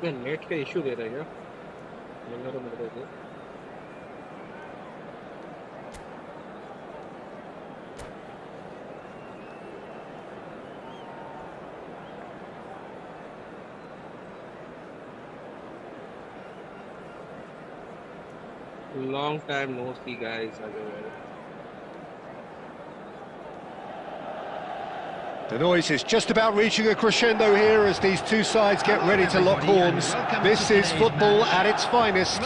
इसमें नेट का इशू दे रहा है क्या? मिलना तो मिल रहा है। Long time no see, guys. The noise is just about reaching a crescendo here as these two sides get ready to lock horns. This is football at its finest.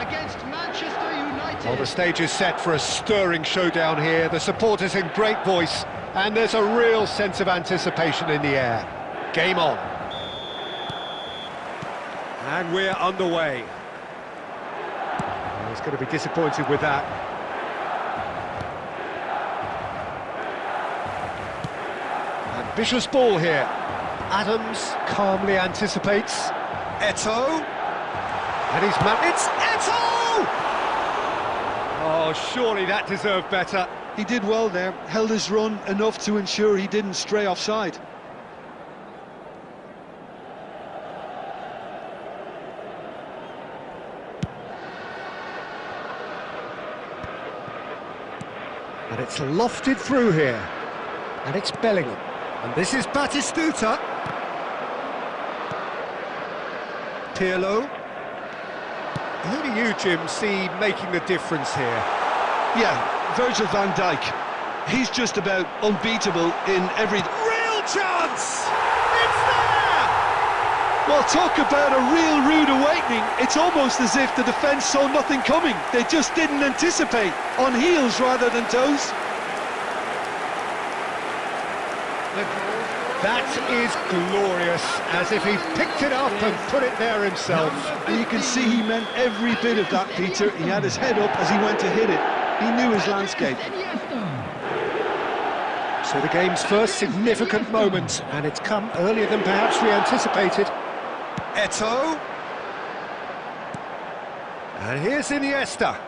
Against Manchester United. Well, the stage is set for a stirring showdown here. The supporters in great voice, and there's a real sense of anticipation in the air. Game on. And we're underway. He's going to be disappointed with that. Ambitious ball here. Adams calmly anticipates. Eto'o. And he's it's Eto'o! Oh, surely that deserved better. He did well there, held his run enough to ensure he didn't stray offside. And it's lofted through here. And it's Bellingham. And this is Batistuta. Pirlo. Who do you, Jim, see making the difference here? Yeah, Virgil van Dijk. He's just about unbeatable in every... Real chance! It's there! Well, talk about a real rude awakening. It's almost as if the defence saw nothing coming. They just didn't anticipate. On heels rather than toes. That is glorious, as if he picked it up and put it there himself. And you can see he meant every bit of that, Peter. He had his head up as he went to hit it. He knew his landscape. So the game's first significant moment, and it's come earlier than perhaps we anticipated. Eto'o. And here's Iniesta.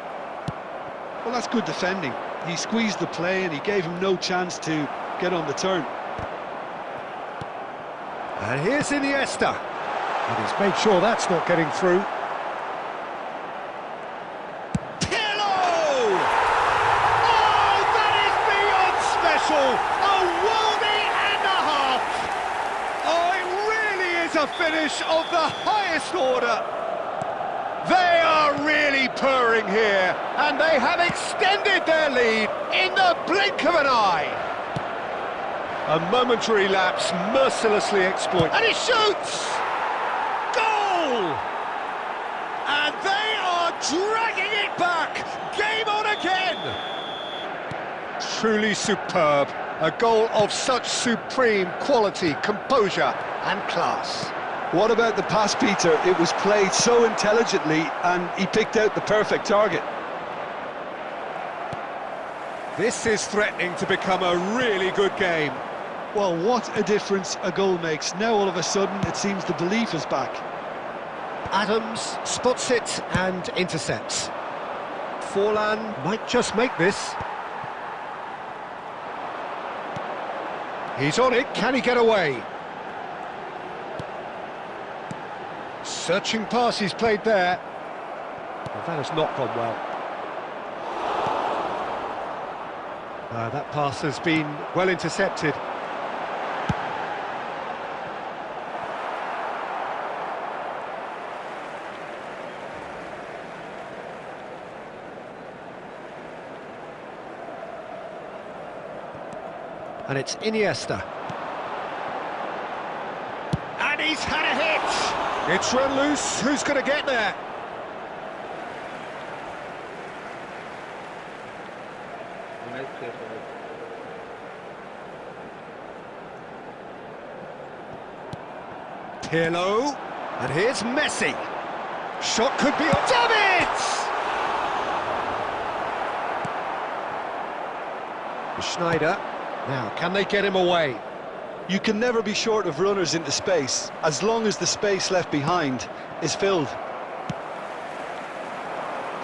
Well, that's good defending. He squeezed the play and he gave him no chance to get on the turn. And here's Iniesta. And he's made sure that's not getting through. Pirlo! Oh, that is beyond special! A worldie and a half! Oh, it really is a finish of the highest order. They are really purring here, and they have extended their lead in the blink of an eye. A momentary lapse mercilessly exploited. And he shoots! Goal! And they are dragging it back! Game on again! Truly superb. A goal of such supreme quality, composure and class. What about the pass, Peter? It was played so intelligently and he picked out the perfect target. This is threatening to become a really good game. Well, what a difference a goal makes. Now all of a sudden it seems the belief is back. Adams spots it and intercepts. Forlan might just make this. He's on it, can he get away? Searching pass he's played there. Well, that has not gone well. That pass has been well intercepted. And it's Iniesta. And he's had a hit! It's run loose, who's going to get there? Pirlo, and here's Messi. Shot could be on. Damn it! Schneider. Now, can they get him away? You can never be short of runners into space, as long as the space left behind is filled.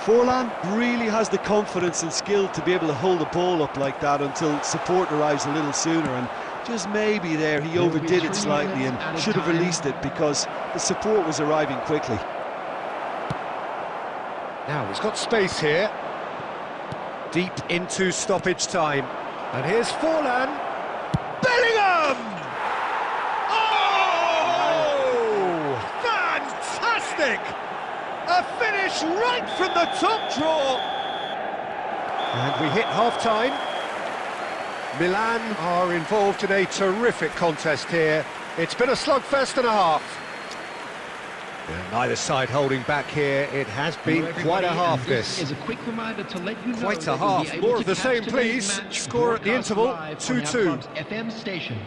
Forlan really has the confidence and skill to be able to hold the ball up like that until support arrives a little sooner, and Just maybe there he overdid it slightly and should have released it because the support was arriving quickly. Now he's got space here. Deep into stoppage time. And here's Forlan. Bellingham! Oh! Fantastic! A finish right from the top draw. And we hit half-time. Milan are involved in a terrific contest here. It's been a slugfest and a half. And neither side holding back here. It has been quite a half, this. Is a quick reminder to let you know Quite a that you'll be half. able More to of the same, catch please. today's match Score at the broadcast interval, live on our 2-2. club's FM station.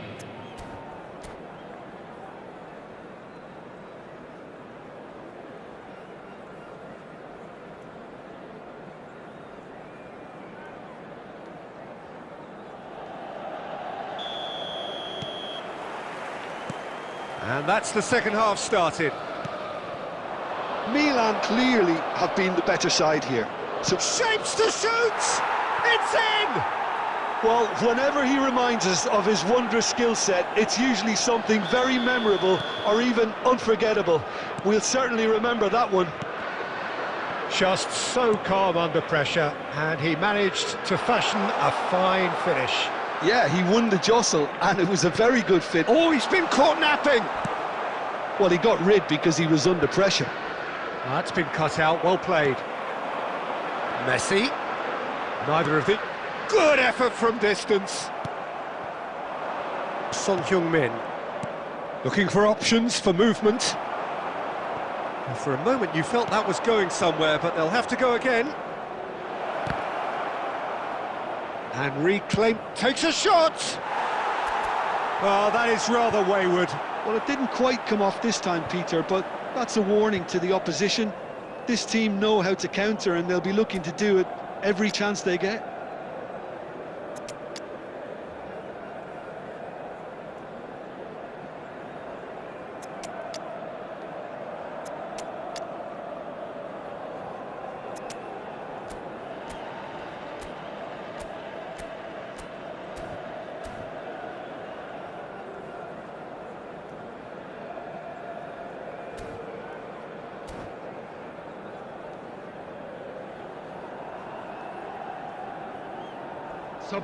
And that's the second half started. Milan clearly have been the better side here. So, Shapes to shoot! It's in! well, whenever he reminds us of his wondrous skill set, it's usually something very memorable or even unforgettable. We'll certainly remember that one. Just so calm under pressure, and he managed to fashion a fine finish. Yeah, he won the jostle, and it was a very good fit. Oh, he's been caught napping! Well, he got rid because he was under pressure. That's been cut out, well played. Messi. Neither of the... Good effort from distance. Son Heung-min. Looking for options for movement. And for a moment you felt that was going somewhere, but they'll have to go again. And reclaim... Takes a shot! Well, that is rather wayward. Well, it didn't quite come off this time, Peter, but that's a warning to the opposition. This team know how to counter, and they'll be looking to do it every chance they get.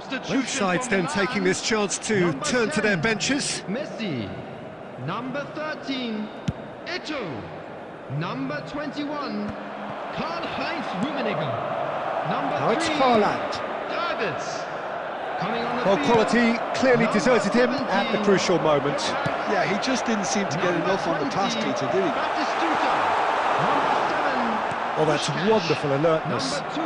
Both sides then taking this chance to turn to their benches. Messi. Number 13, Eto'o. Number 21, Karl-Heinz Rummenigge. Number Now it's 3, Haaland. Davids. Coming on the Well, field, quality clearly number deserted him at the 17, crucial moment. Yeah, he just didn't seem to get number enough on the pass, 20, Peter, did he? Batistuta. Number 7, Oh, that's Puskás. wonderful alertness. Number 2,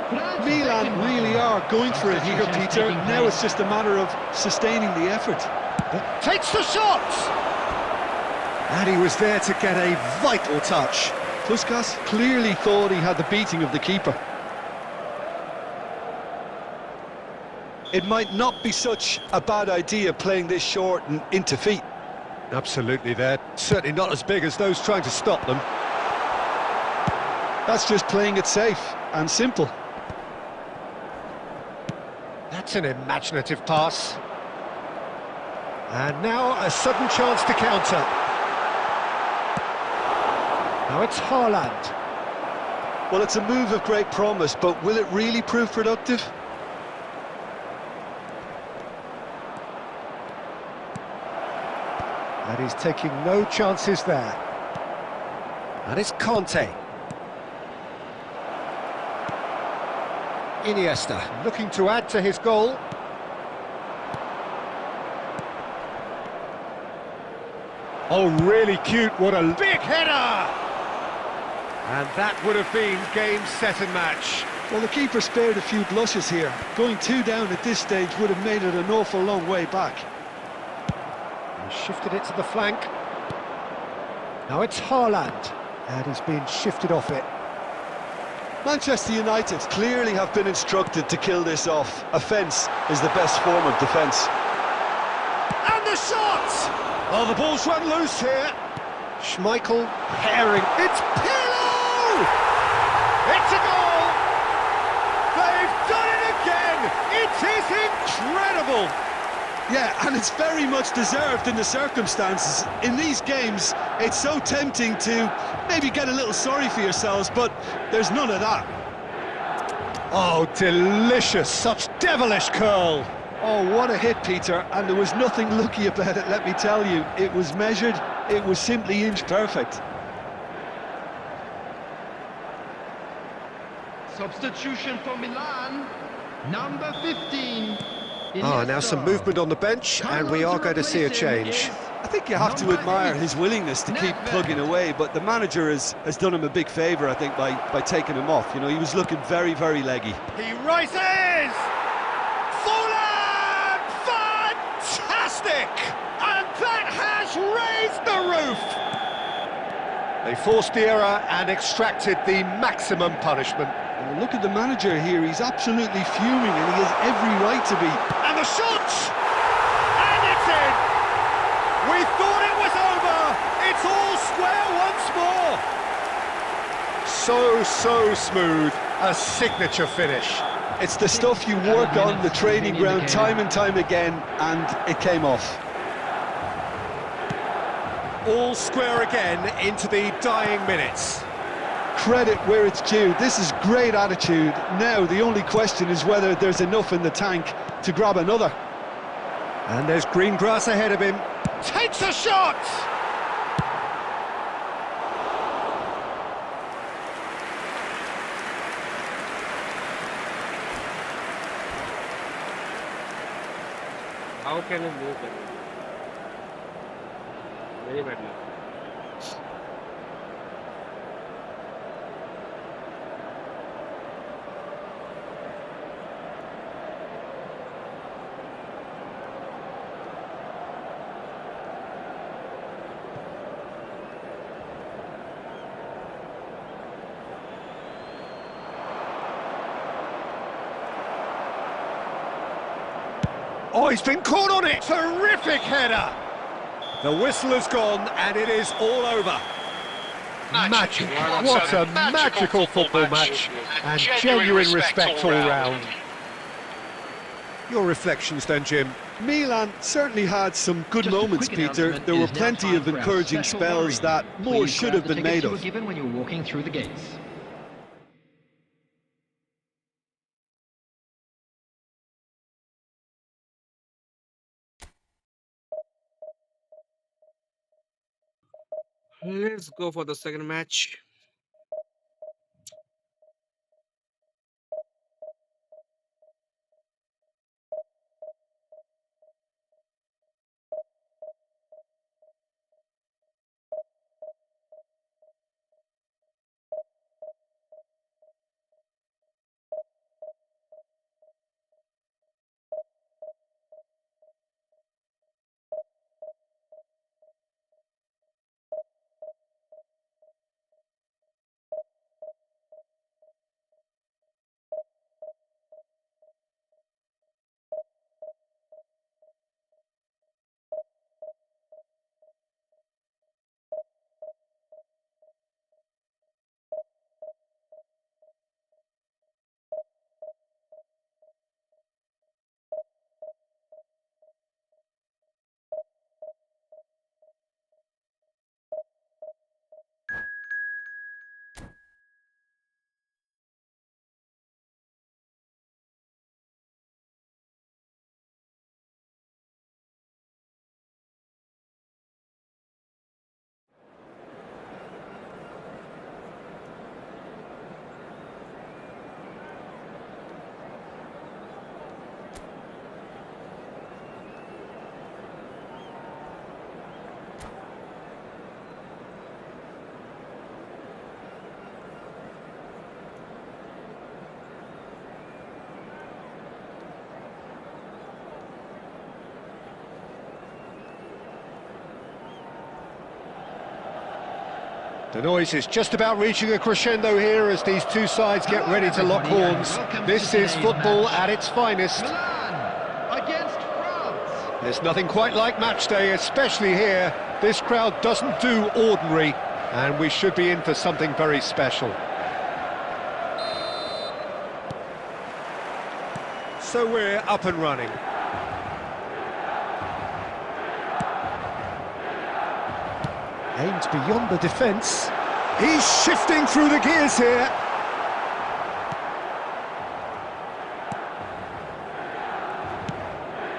Franz Milan Beckenbauer. really are going for it here, Substitutions Peter. taking Now place. it's just a matter of sustaining the effort. Takes the shot! And he was there to get a vital touch. Puskás clearly thought he had the beating of the keeper. It might not be such a bad idea playing this short and into feet. Absolutely, they're certainly not as big as those trying to stop them. That's just playing it safe and simple. That's an imaginative pass. And now a sudden chance to counter. Now it's Haaland. Well, it's a move of great promise, but will it really prove productive? And he's taking no chances there. And it's Conte. Iniesta looking to add to his goal. Oh, really cute, what a big header! And that would have been game, set and match. Well, the keeper spared a few blushes here. Going 2 down at this stage would have made it an awful long way back. He shifted it to the flank. Now it's Haaland, and he's been shifted off it. Manchester United clearly have been instructed to kill this off. Offence is the best form of defence. And the shot! Oh, the ball's run loose here. Schmeichel herring. It's Pirlo! It's a goal! They've done it again! It is incredible! Yeah, and it's very much deserved in the circumstances. In these games, it's so tempting to maybe get a little sorry for yourselves, but there's none of that. Oh, delicious, such devilish curl. Oh, what a hit, Peter, and there was nothing lucky about it, let me tell you. It was measured, it was simply inch perfect. Substitution for Milan, number 15. Now some movement on the bench, and we are going to see a change. I think you have to admire his willingness to keep plugging away, but the manager has done him a big favour, I think, by taking him off. You know, he was looking very, very leggy. He rises! Fallen! Fantastic! And that has raised the roof! They forced the error and extracted the maximum punishment. And look at the manager here, he's absolutely fuming, and he has every right to be. And the shot! And it's in! We thought it was over! It's all square once more! So smooth, a signature finish. It's the stuff you work on the training ground time and time again, and it came off. All square again into the dying minutes. Credit where it's due, this is great attitude. Now the only question is whether there's enough in the tank to grab another. And there's green grass ahead of him. Takes a shot! How can he move that? Very badly. Oh, he's been caught on it! Terrific header! The whistle has gone and it is all over. Magic! What a magical football match! And genuine respect all round. Your reflections then, Jim? Milan certainly had some good moments, Peter. There were plenty of encouraging spells that more should have been made of. Given when you're walking through the gates. Let's go for the second match. The noise is just about reaching a crescendo here as these two sides get ready to lock horns. This is football at its finest. Milan against France. There's nothing quite like match day, especially here. This crowd doesn't do ordinary, and we should be in for something very special. So we're up and running. Aimed beyond the defence. He's shifting through the gears here.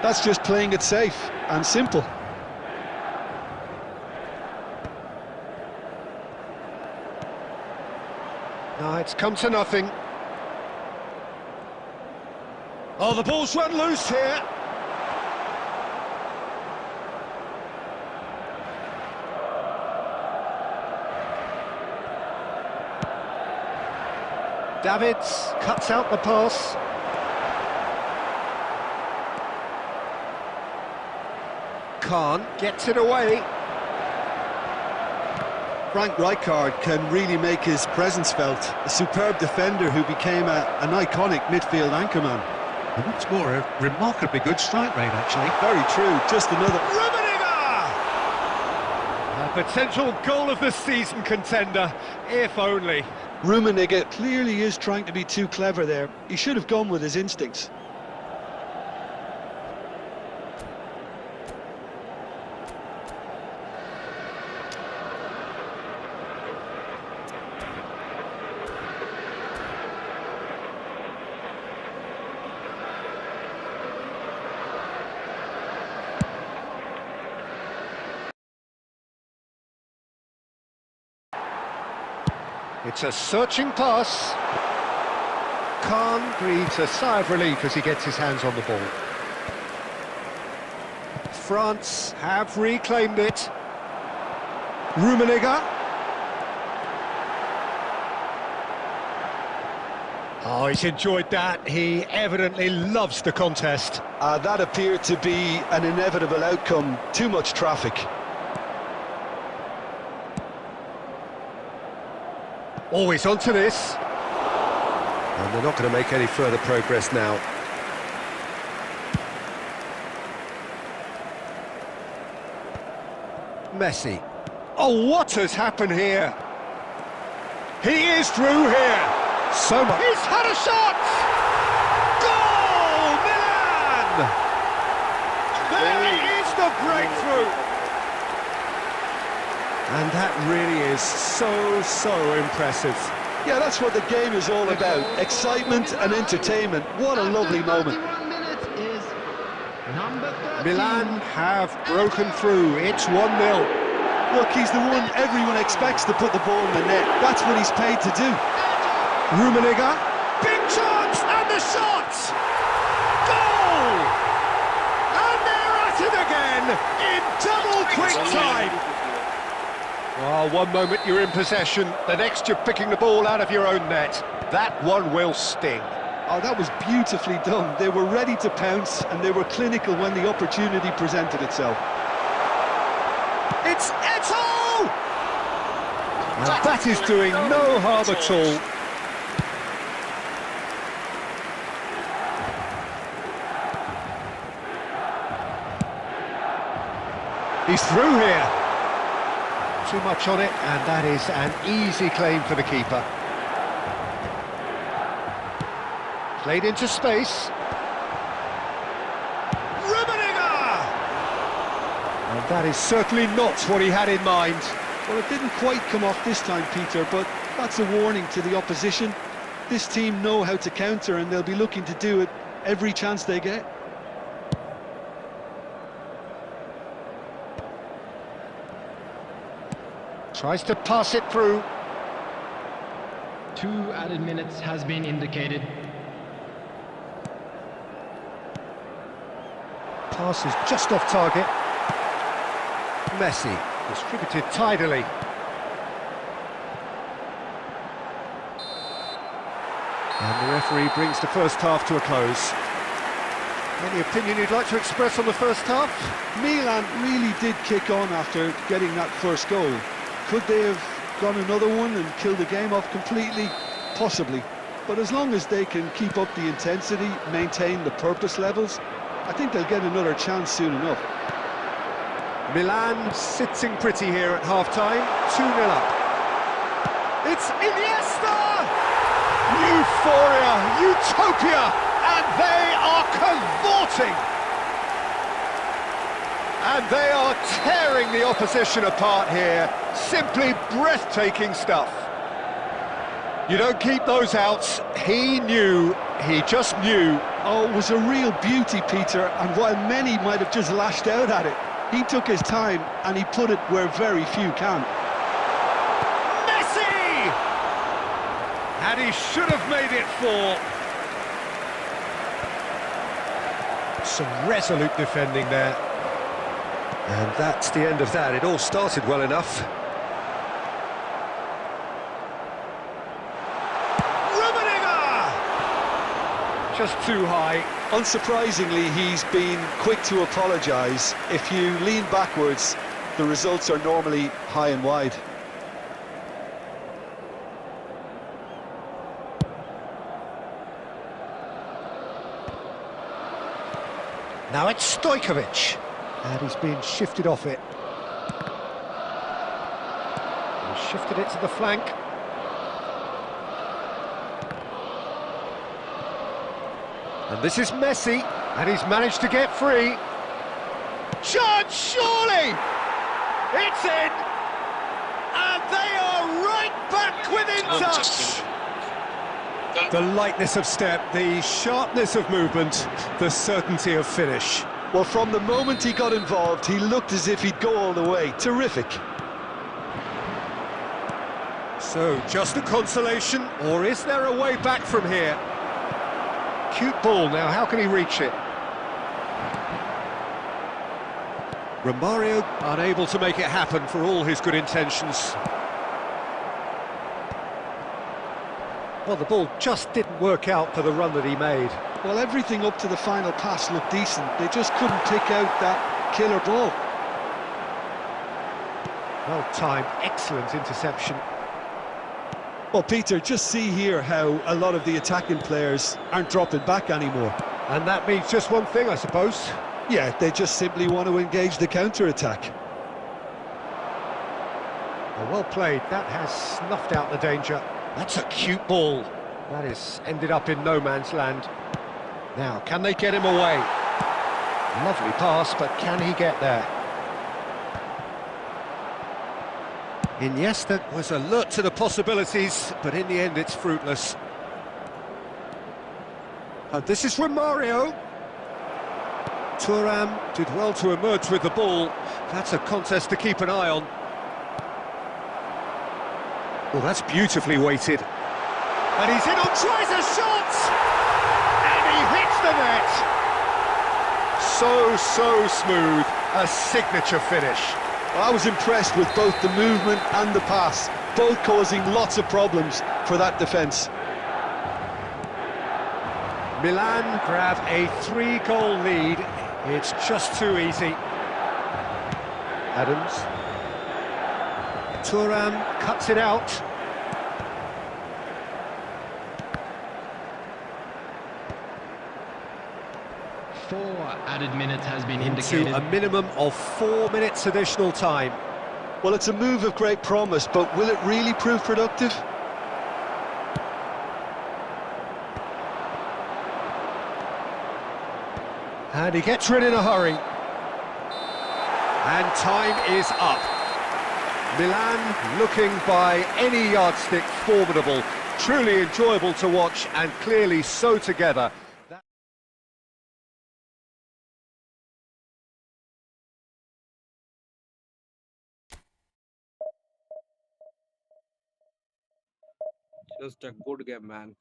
That's just playing it safe and simple. No, it's come to nothing. Oh, the ball's run loose here. Davids cuts out the pass. Khan gets it away. Frank Rijkaard can really make his presence felt. A superb defender who became an iconic midfield anchorman. And what's more, a remarkably good strike rate, actually. Very true, just another... Rummenigge! A potential goal of the season contender, if only. Rummenigge clearly is trying to be too clever there. He should have gone with his instincts. It's a searching pass. Khan breathes a sigh of relief as he gets his hands on the ball. France have reclaimed it. Rummenigge. Oh, he's enjoyed that. He evidently loves the contest. That appeared to be an inevitable outcome. Too much traffic. Always onto this. And they're not going to make any further progress now. Messi. Oh, what has happened here? He is through here. So much. He's had a shot! Goal, Milan! There is the breakthrough. And that really is so impressive. Yeah, that's what the game is all about. Excitement and entertainment. What a lovely moment. 31 minutes is number 13. Milan have broken through. It's 1-0. Look, he's the one everyone expects to put the ball in the net. That's what he's paid to do. Rummenigge. Big chance and the shot! Goal! And they're at it again in double quick time. Oh, one moment you're in possession, the next you're picking the ball out of your own net. That one will sting. Oh, that was beautifully done. They were ready to pounce and they were clinical when the opportunity presented itself. It's Eto'o! And that is doing no harm at all. He's through here. Too much on it, and that is an easy claim for the keeper. Played into space. Rummenigge! And that is certainly not what he had in mind. Well, it didn't quite come off this time, Peter, but that's a warning to the opposition. This team know how to counter, and they'll be looking to do it every chance they get. Tries to pass it through. 2 added minutes has been indicated. Pass is just off target. Messi distributed tidily. And the referee brings the first half to a close. Any opinion you'd like to express on the first half? Milan really did kick on after getting that first goal. Could they have gone another one and killed the game off completely? Possibly. But as long as they can keep up the intensity, maintain the purpose levels, I think they'll get another chance soon enough. Milan sitting pretty here at half-time, 2-0 up. It's Iniesta! Euphoria, utopia, and they are cavorting! And they are tearing the opposition apart here. Simply breathtaking stuff. You don't keep those outs. He just knew. Oh, it was a real beauty, Peter, and while many might have just lashed out at it, he took his time and he put it where very few can. Messi! And he should have made it 4. Some resolute defending there. And that's the end of that. It all started well enough. Just too high. Unsurprisingly, he's been quick to apologise. If you lean backwards, the results are normally high and wide. Now it's Stojkovic. And he's been shifted off it. He's shifted it to the flank. And this is Messi, and he's managed to get free. Chance, surely! It's in! And they are right back within touch! The lightness of step, the sharpness of movement, the certainty of finish. Well, from the moment he got involved, he looked as if he'd go all the way. Terrific. So, just a consolation, or is there a way back from here? Cute ball now, how can he reach it? Romario unable to make it happen for all his good intentions. Well, the ball just didn't work out for the run that he made. Well, everything up to the final pass looked decent. They just couldn't pick out that killer ball. Well timed, excellent interception. Well, Peter, just see here how a lot of the attacking players aren't dropping back anymore. And that means just one thing, I suppose. Yeah, they just simply want to engage the counter-attack. Well played, that has snuffed out the danger. That's a cute ball. That is ended up in no man's land. Now, can they get him away? Lovely pass, but can he get there? Iniesta was alert to the possibilities, but in the end it's fruitless. And this is Romario. Thuram did well to emerge with the ball. That's a contest to keep an eye on. Well, that's beautifully weighted. And he's in on tries a shot! And he hits the net! So smooth. A signature finish. I was impressed with both the movement and the pass, both causing lots of problems for that defence. Milan grab a 3-goal lead. It's just too easy. Adams. Thuram cuts it out. Four added minutes has been indicated. To a minimum of 4 minutes additional time. Well, it's a move of great promise, but will it really prove productive? And he gets rid in a hurry. And time is up. Milan looking by any yardstick formidable. Truly enjoyable to watch and clearly so together. Just a good game, man.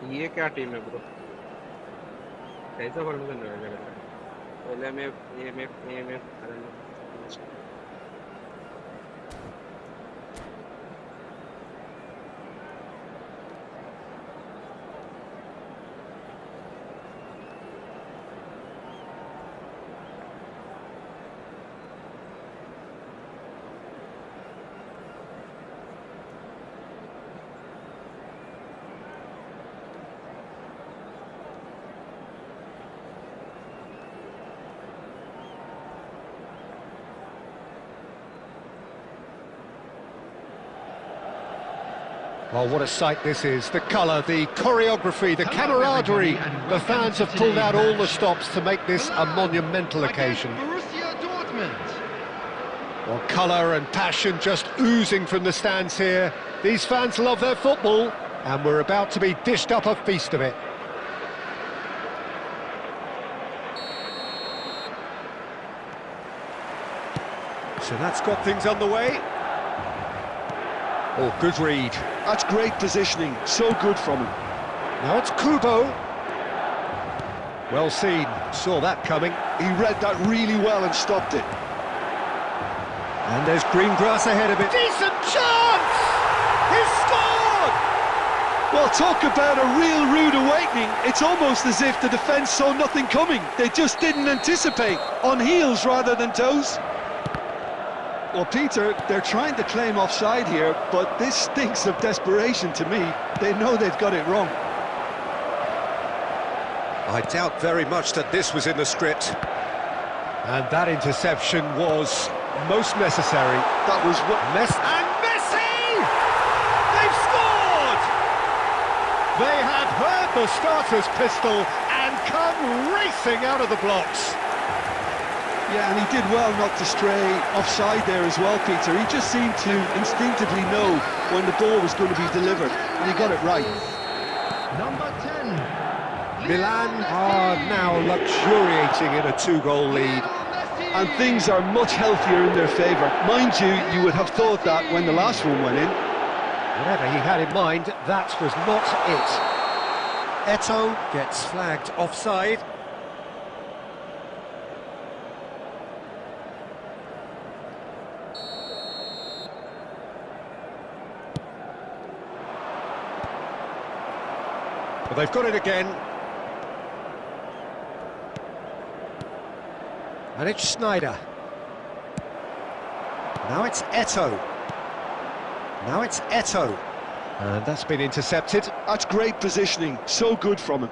ये क्या team है bro? कैसा पढ़ने का नहीं है LMF AMF AMF I don't know. Well, what a sight this is. The colour, the choreography, the camaraderie. The fans have pulled out all the stops to make this a monumental occasion. Borussia Dortmund. Well, colour and passion just oozing from the stands here. These fans love their football, and we're about to be dished up a feast of it. So that's got things underway. Oh, good read. That's great positioning, so good from him. Now it's Kubo. Well seen, saw that coming. He read that really well and stopped it. And there's green grass ahead of it. Decent chance! He's scored! Well, talk about a real rude awakening. It's almost as if the defence saw nothing coming. They just didn't anticipate, on heels rather than toes. Well, Peter, they're trying to claim offside here, but this stinks of desperation to me. They know they've got it wrong. I doubt very much that this was in the script. And that interception was most necessary. That was what... And Messi! They've scored! They have heard the starter's pistol and come racing out of the blocks. Yeah, and he did well not to stray offside there as well, Peter. He just seemed to instinctively know when the ball was going to be delivered, and he got it right. Number 10. Milan are now luxuriating in a 2-goal lead. And things are much healthier in their favour. Mind you, you would have thought that when the last one went in. Whatever he had in mind, that was not it. Eto'o gets flagged offside. Well, they've got it again. And it's Schneider. Now it's Eto'o. Now it's Eto'o. And that's been intercepted. That's great positioning, so good from him.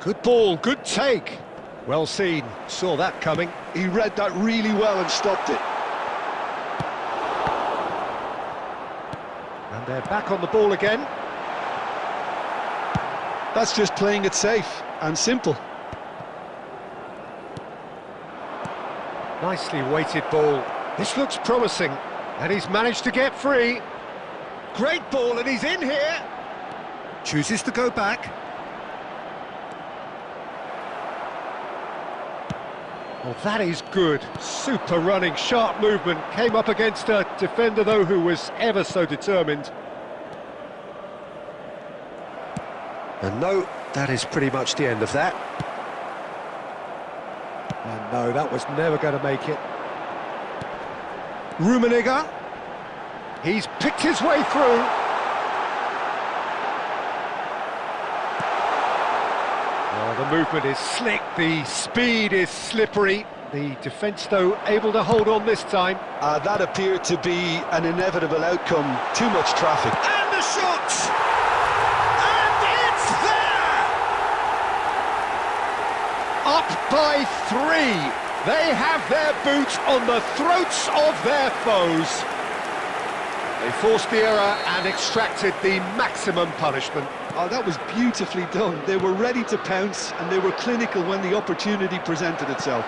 Good ball, good take. Well seen, saw that coming. He read that really well and stopped it. And they're back on the ball again. That's just playing it safe and simple. Nicely weighted ball. This looks promising, and he's managed to get free. Great ball, and he's in here. Chooses to go back. Well, that is good. Super running, sharp movement. Came up against a defender, though, who was ever so determined. And no, that is pretty much the end of that. And no, that was never going to make it. Rummenigge. He's picked his way through. Oh, the movement is slick, the speed is slippery. The defence, though, able to hold on this time. That appeared to be an inevitable outcome. Too much traffic. And the shot! Up by 3. They have their boot on the throats of their foes. They forced the error and extracted the maximum punishment. Oh, that was beautifully done. They were ready to pounce and they were clinical when the opportunity presented itself.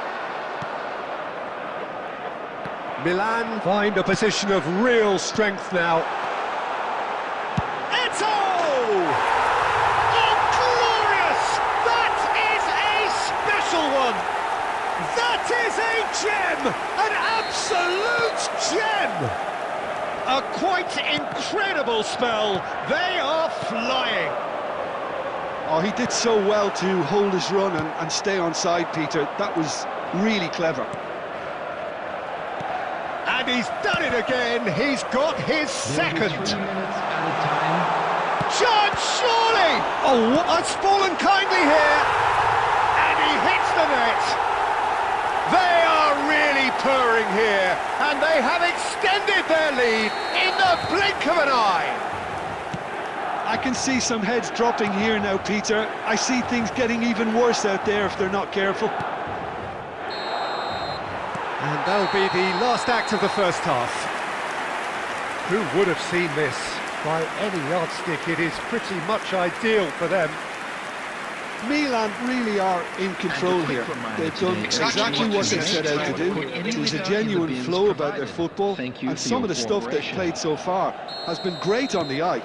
Milan find a position of real strength now. That is a gem! An absolute gem! A quite incredible spell. They are flying. Oh, he did so well to hold his run and stay on side, Peter. That was really clever. And he's done it again. He's got his second. 3 minutes added time. Chance, surely! Oh, that's fallen kindly here. And he hits the net. They are really purring here, and they have extended their lead in the blink of an eye. I can see some heads dropping here now, Peter. I see things getting even worse out there if they're not careful. And that'll be the last act of the first half. Who would have seen this? By any yardstick, it is pretty much ideal for them. Milan really are in control here. They've done exactly what they set out to do. There's a genuine flow about their football, and some of the stuff they've played so far has been great on the eye.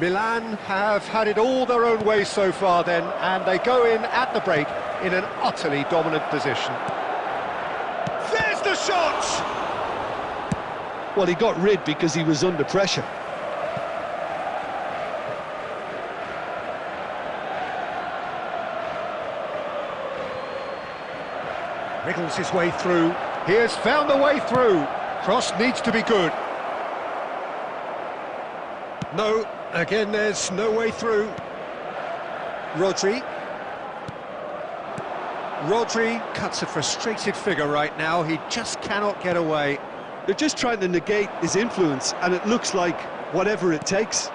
Milan have had it all their own way so far then, and they go in at the break in an utterly dominant position. There's the shot! Well, he got rid because he was under pressure. Wriggles his way through. He has found a way through. Cross needs to be good. No, again there's no way through. Rodri cuts a frustrated figure right now. He just cannot get away. They're just trying to negate his influence, and it looks like whatever it takes.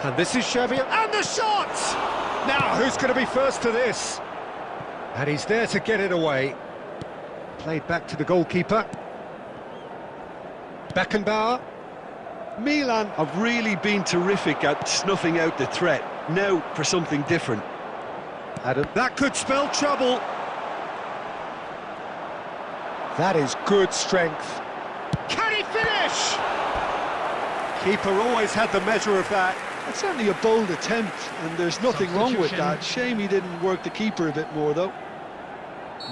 And this is Xavi, and the shot! Now, who's going to be first to this? And he's there to get it away. Played back to the goalkeeper. Beckenbauer. Milan have really been terrific at snuffing out the threat. Now for something different. Adam. That could spell trouble. That is good strength. Can he finish? Keeper always had the measure of that. It's certainly a bold attempt, and there's nothing wrong with that. Shame he didn't work the keeper a bit more, though.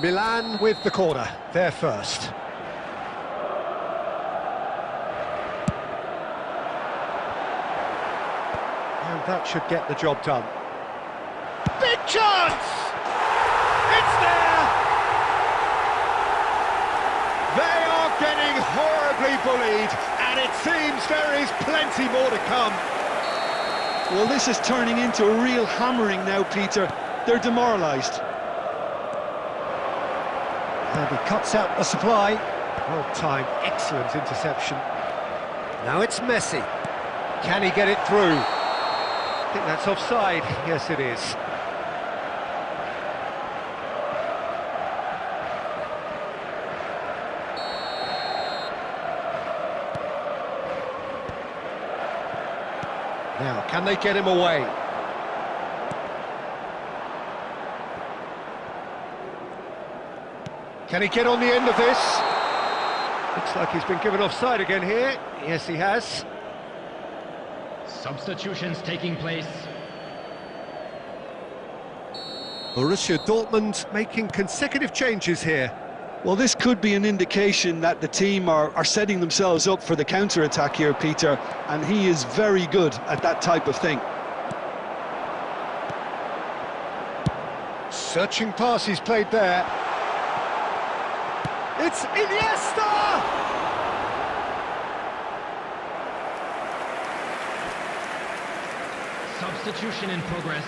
Milan with the corner, they're first. And that should get the job done. Big chance! It's there! They are getting horribly bullied, and it seems there is plenty more to come. Well, this is turning into a real hammering now, Peter. They're demoralised. And he cuts out the supply. Well timed, excellent interception. Now it's Messi. Can he get it through? I think that's offside. Yes, it is. Now, can they get him away? Can he get on the end of this? Looks like he's been given offside again here. Yes, he has. Substitutions taking place. Borussia Dortmund making consecutive changes here. Well, this could be an indication that the team are setting themselves up for the counter-attack here, Peter, and he is very good at that type of thing. Searching pass he's played there. It's Iniesta! Substitution in progress.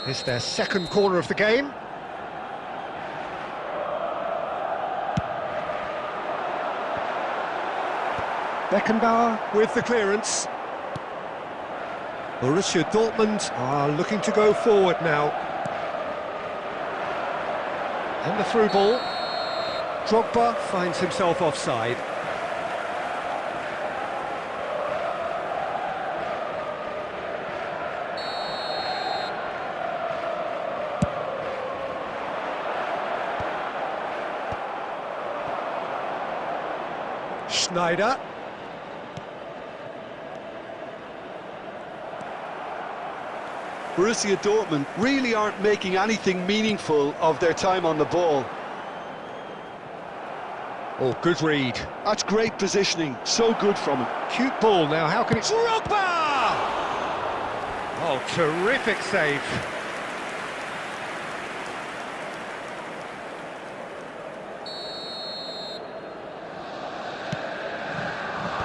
It's their second corner of the game. Beckenbauer with the clearance. Borussia Dortmund are looking to go forward now. And the through ball. Drogba finds himself offside. Schneider. Borussia Dortmund really aren't making anything meaningful of their time on the ball. Oh, good read. That's great positioning, so good from him. Cute ball now, how can it... Drogba! Oh, terrific save.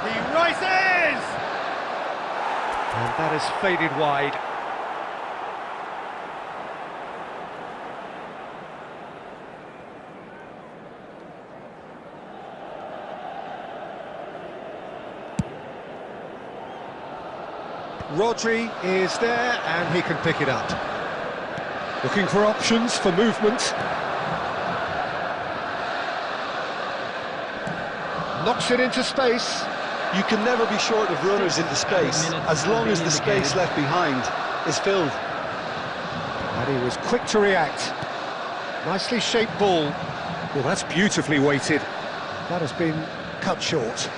He rises! And that has faded wide. Rodri is there, and he can pick it up. Looking for options for movement. Knocks it into space. You can never be short of runners into space, as long as the space left behind is filled. And he was quick to react. Nicely shaped ball. Well, that's beautifully weighted. That has been cut short.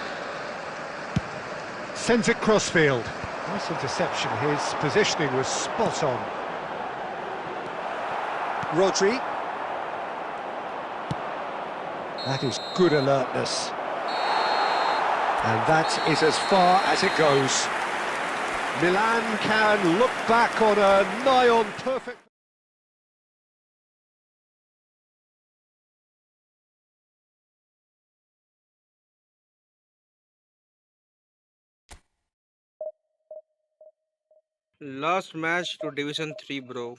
Sends it crossfield. Nice interception. His positioning was spot on. Rodri. That is good alertness. And that is as far as it goes. Milan can look back on a nigh-on perfect... Last match to Division 3, bro.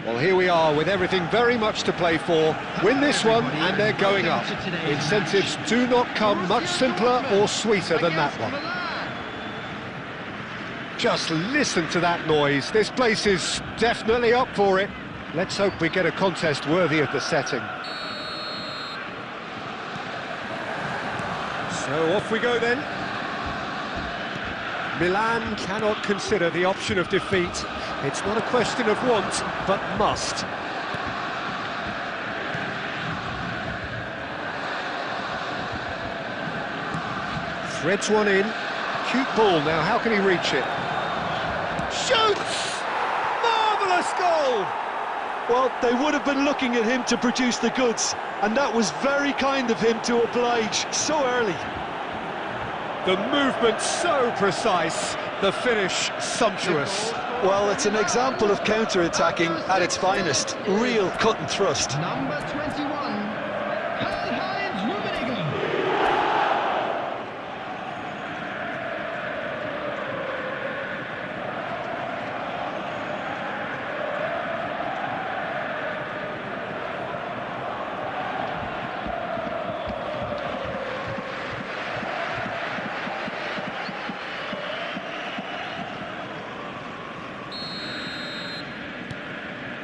Well, here we are with everything very much to play for. Win this one and they're going up. Incentives do not come much simpler or sweeter than that one. Just listen to that noise. This place is definitely up for it. Let's hope we get a contest worthy of the setting. So off we go then. Milan cannot consider the option of defeat. It's not a question of want, but must. Threads one in. Cute ball now, how can he reach it? Shoots! Marvellous goal! Well, they would have been looking at him to produce the goods, and that was very kind of him to oblige so early. The movement so precise, the finish sumptuous. Well, it's an example of counter-attacking at its finest. Real cut and thrust. Number 21, Karl-Heinz Rummenigge.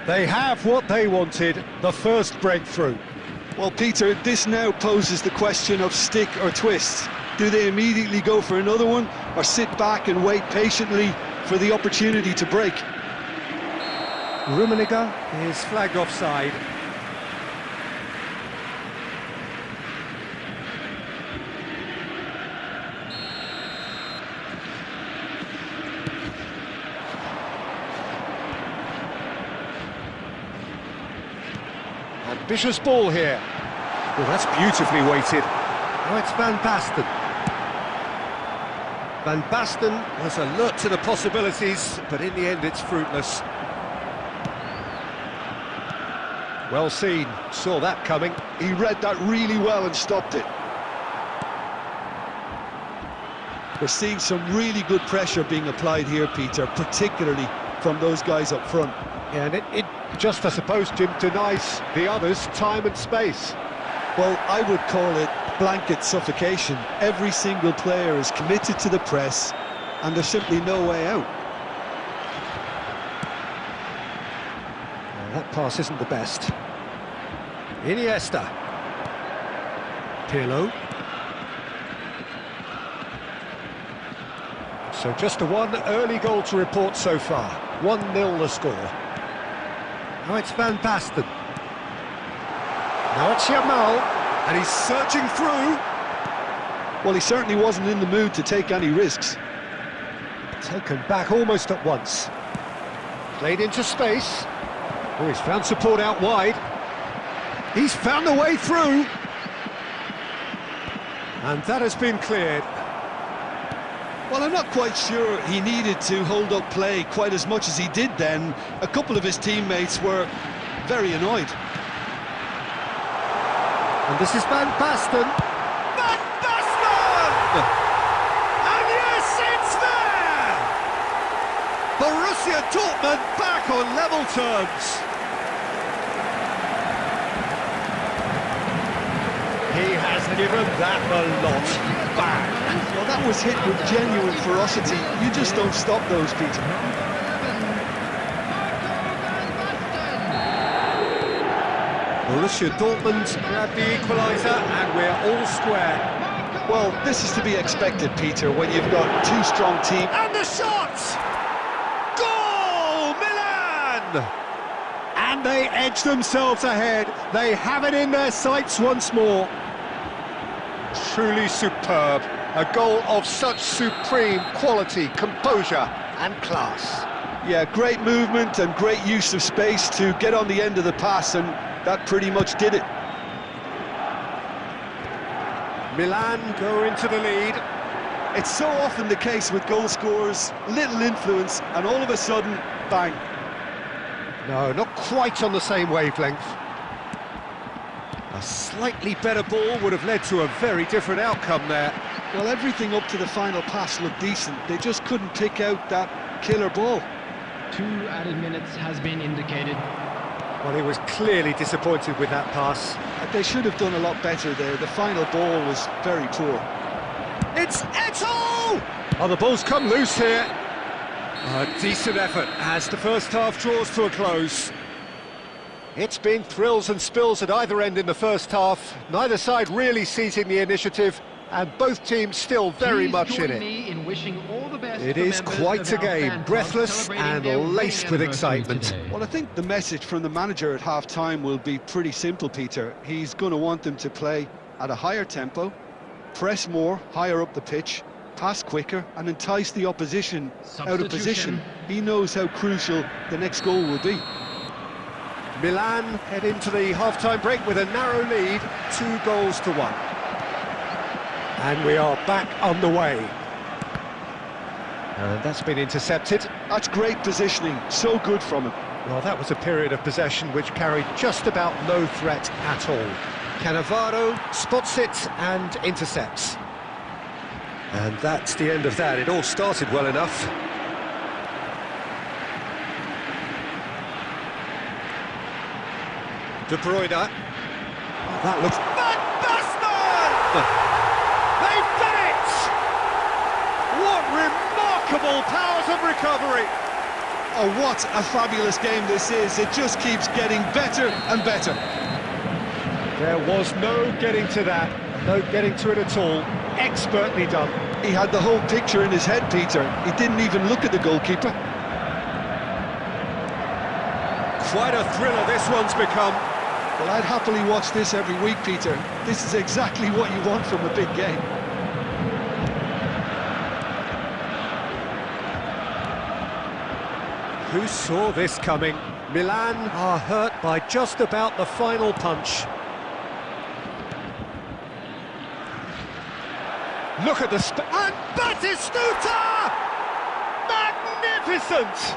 They have what they wanted, the first breakthrough. Well, Peter, this now poses the question of stick or twist. Do they immediately go for another one, or sit back and wait patiently for the opportunity to break? Rummenigge is flagged offside. Ambitious ball here. Well, that's beautifully weighted. Now it's Van Basten. Van Basten was alert to the possibilities, but in the end it's fruitless. Well seen, saw that coming. He read that really well and stopped it. We're seeing some really good pressure being applied here, Peter, particularly from those guys up front. Yeah, and it just, I suppose, Jim, denies the others time and space. Well, I would call it blanket suffocation. Every single player is committed to the press, and there's simply no way out. Well, that pass isn't the best. Iniesta. Pirlo. So just a one early goal to report so far. 1-0 the score. Now it's Van Basten. Now it's Yamal, And he's searching through. Well, he certainly wasn't in the mood to take any risks. taken back almost at once. Played into space. Oh, he's found support out wide. He's found the way through. And that has been cleared. Well, I'm not quite sure he needed to hold up play quite as much as he did then. A couple of his teammates were very annoyed. And this is Van Basten. Van Basten! And yes, it's there! Borussia Dortmund back on level terms. He has given that a lot back. Well, that was hit with genuine ferocity. You just don't stop those, Peter. Borussia Dortmund grab the equaliser and we're all square. Well, this is to be expected, Peter, when you've got two strong teams. And the shot! Goal! Milan! And they edge themselves ahead. They have it in their sights once more. Truly superb. A goal of such supreme quality, composure and class. Yeah, great movement and great use of space to get on the end of the pass, and that pretty much did it. Milan go into the lead. It's so often the case with goal scorers, little influence, and all of a sudden, bang. No, not quite on the same wavelength. A slightly better ball would have led to a very different outcome there. Well, everything up to the final pass looked decent. They just couldn't pick out that killer ball. 2 added minutes has been indicated. Well, he was clearly disappointed with that pass. They should have done a lot better there. The final ball was very poor. It's Eto'o! Oh, the ball's come loose here. A decent effort as the first half draws to a close. It's been thrills and spills at either end in the first half. Neither side really seizing the initiative, and both teams still very much in it. In wishing all the best It to is members quite of a our game, fan club breathless celebrating their and laced wedding with anniversary excitement. today. Well, I think the message from the manager at half-time will be pretty simple, Peter. He's going to want them to play at a higher tempo, press more, higher up the pitch, pass quicker, and entice the opposition out of position. He knows how crucial the next goal will be. Milan head into the half-time break with a narrow lead, 2-1. And we are back on the way. And that's been intercepted. That's great positioning, so good from him. Well, that was a period of possession which carried just about no threat at all. Cannavaro spots it and intercepts. And that's the end of that. It all started well enough. De Bruyne. Oh, that looks... Van Basten! They've done it! What remarkable powers of recovery! Oh, what a fabulous game this is. It just keeps getting better and better. There was no getting to that, no getting to it at all. Expertly done. He had the whole picture in his head, Peter. He didn't even look at the goalkeeper. Quite a thriller this one's become. Well, I'd happily watch this every week, Peter. This is exactly what you want from a big game. Who saw this coming? Milan are hurt by just about the final punch. Look at the and Batistuta! Magnificent!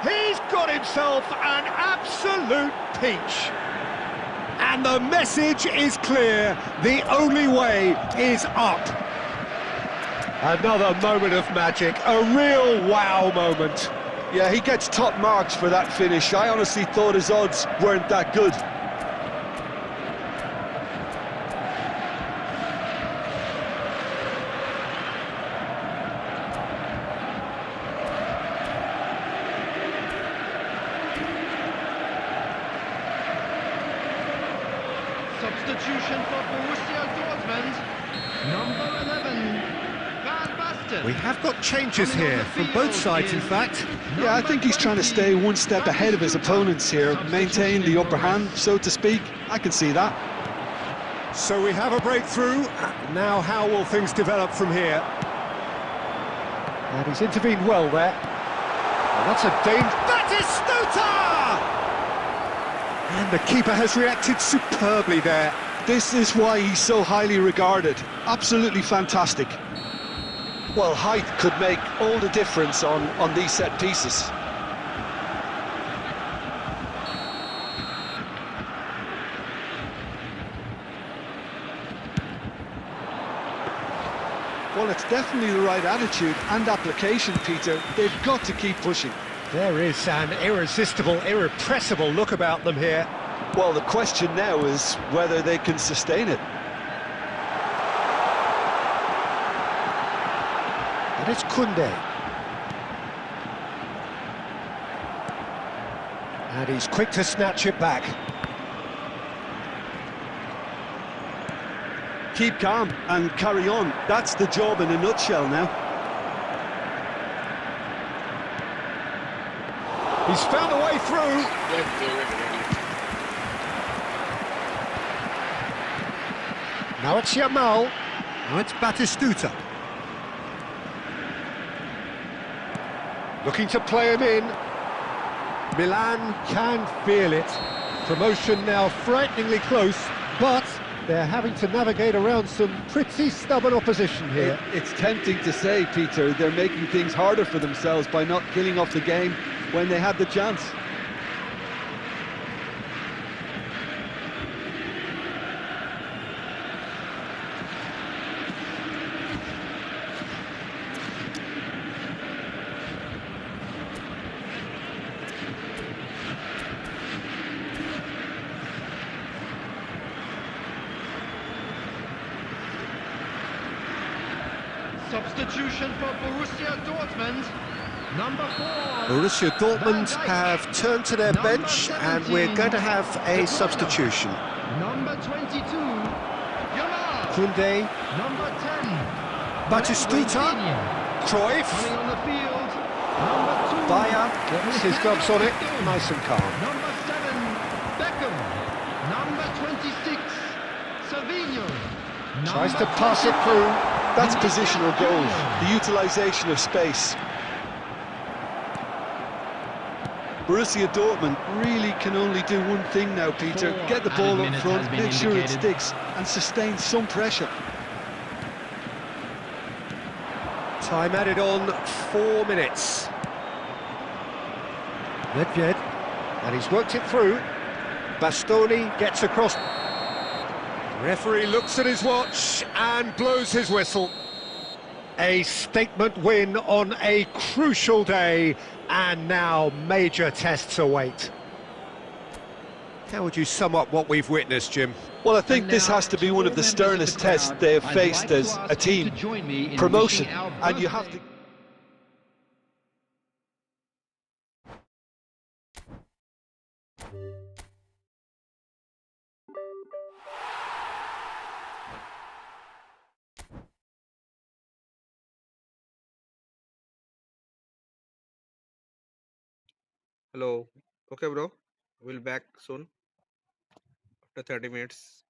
He's got himself an absolute peach. And the message is clear. The only way is up. Another moment of magic, a real wow moment. Yeah, he gets top marks for that finish. I honestly thought his odds weren't that good. Substitution for Borussia Dortmund. Number 11, Van Basten. We have got changes here from both sides, in fact. Yeah, I think he's trying to stay one step ahead of his opponents here, maintain the upper hand, so to speak. I can see that. So we have a breakthrough. Now how will things develop from here? And he's intervened well there. And that's a danger. Batistuta! And the keeper has reacted superbly there. This is why he's so highly regarded. Absolutely fantastic. Well, height could make all the difference on these set pieces. Well, it's definitely the right attitude and application, Peter. They've got to keep pushing. There is an irresistible, irrepressible look about them here. Well, the question now is whether they can sustain it. And it's Koundé. And he's quick to snatch it back. Keep calm and carry on. That's the job in a nutshell now. He's found a way through. Now it's Yamal. Now it's Batistuta. Looking to play him in. Milan can feel it. Promotion now frighteningly close, but they're having to navigate around some pretty stubborn opposition here. It's tempting to say, Peter, they're making things harder for themselves by not killing off the game when they had the chance. Substitution for Borussia Dortmund. Number 4. Borussia Dortmund have turned to their bench and we're going to have a substitution. Number 22. Yamal. Koundé. Number 10. Batistuta. Cruyff. Coming on the field. Number 2. Bayer gets his gloves on it, nice and calm. Number 7. Beckham. Number 26. Savinho. Tries to pass it through. That's positional goals, the utilisation of space. Borussia Dortmund really can only do one thing now, Peter. Get the ball up front, make sure it sticks, and sustain some pressure. Time added on 4 minutes. Nedved, and he's worked it through. Bastoni gets across. Referee looks at his watch and blows his whistle. A statement win on a crucial day, and now major tests await. How would you sum up what we've witnessed, Jim? Well, I think this has to be one of the sternest tests they have faced as a team. Promotion, and you have to... Hello. Okay, bro. We'll back soon after 30 minutes.